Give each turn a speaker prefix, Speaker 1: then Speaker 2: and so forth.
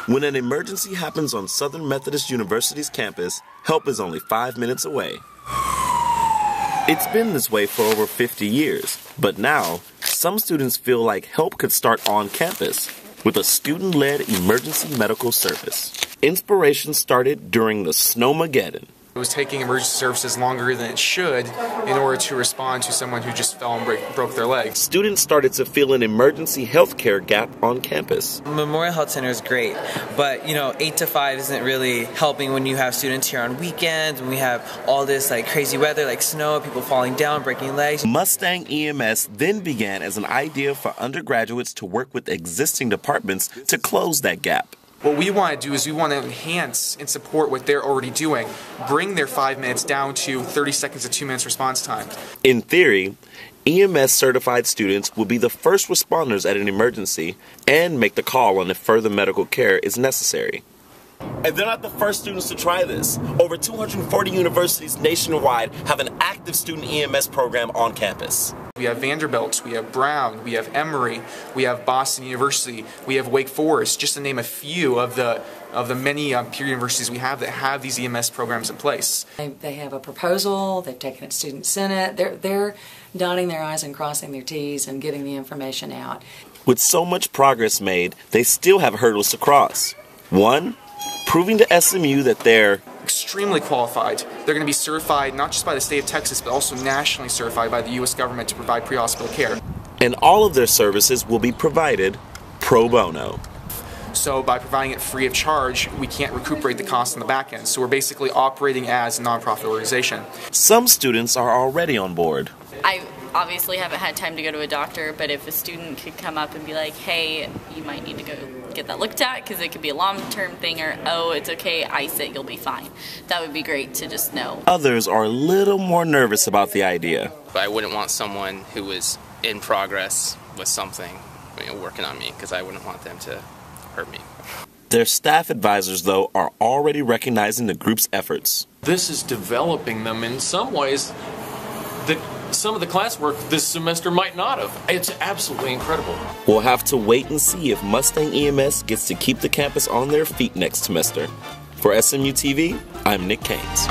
Speaker 1: When an emergency happens on Southern Methodist University's campus, help is only 5 minutes away. It's been this way for over 50 years, but now, some students feel like help could start on campus with a student-led emergency medical service. Inspiration started during the Snowmageddon.
Speaker 2: It was taking emergency services longer than it should in order to respond to someone who just fell and broke their leg.
Speaker 1: Students started to feel an emergency health care gap on campus.
Speaker 3: Memorial Health Center is great, but 8 to 5 isn't really helping when you have students here on weekends, when we have all this crazy weather like snow, people falling down, breaking legs.
Speaker 1: MustangEMS then began as an idea for undergraduates to work with existing departments to close that gap.
Speaker 2: What we want to do is we want to enhance and support what they're already doing, bring their 5 minutes down to 30 seconds to 2 minutes response time.
Speaker 1: In theory, EMS certified students will be the first responders at an emergency and make the call on if further medical care is necessary. And they're not the first students to try this. Over 240 universities nationwide have an active student EMS program on campus.
Speaker 2: We have Vanderbilt, we have Brown, we have Emory, we have Boston University, we have Wake Forest, just to name a few of the many peer universities we have that have these EMS programs in place.
Speaker 4: They have a proposal, they've taken it to Student Senate, they're dotting their I's and crossing their T's and getting the information out.
Speaker 1: With so much progress made, they still have hurdles to cross. One, proving to SMU that they're
Speaker 2: extremely qualified. They're going to be certified not just by the state of Texas, but also nationally certified by the U.S. government to provide pre-hospital care.
Speaker 1: And all of their services will be provided pro bono.
Speaker 2: So by providing it free of charge, we can't recuperate the cost on the back end. So we're basically operating as a nonprofit organization.
Speaker 1: Some students are already on board.
Speaker 5: I obviously haven't had time to go to a doctor, but if a student could come up and be like, hey, you might need to go get that looked at because it could be a long-term thing, or, oh, it's okay, ice it, you'll be fine. That would be great to just know.
Speaker 1: Others are a little more nervous about the idea.
Speaker 6: I wouldn't want someone who was in progress with something working on me, because I wouldn't want them to hurt me.
Speaker 1: Their staff advisors, though, are already recognizing the group's efforts.
Speaker 7: This is developing them in some ways that some of the classwork this semester might not have. It's absolutely incredible.
Speaker 1: We'll have to wait and see if MustangEMS gets to keep the campus on their feet next semester. For SMU TV, I'm Nick Keynes.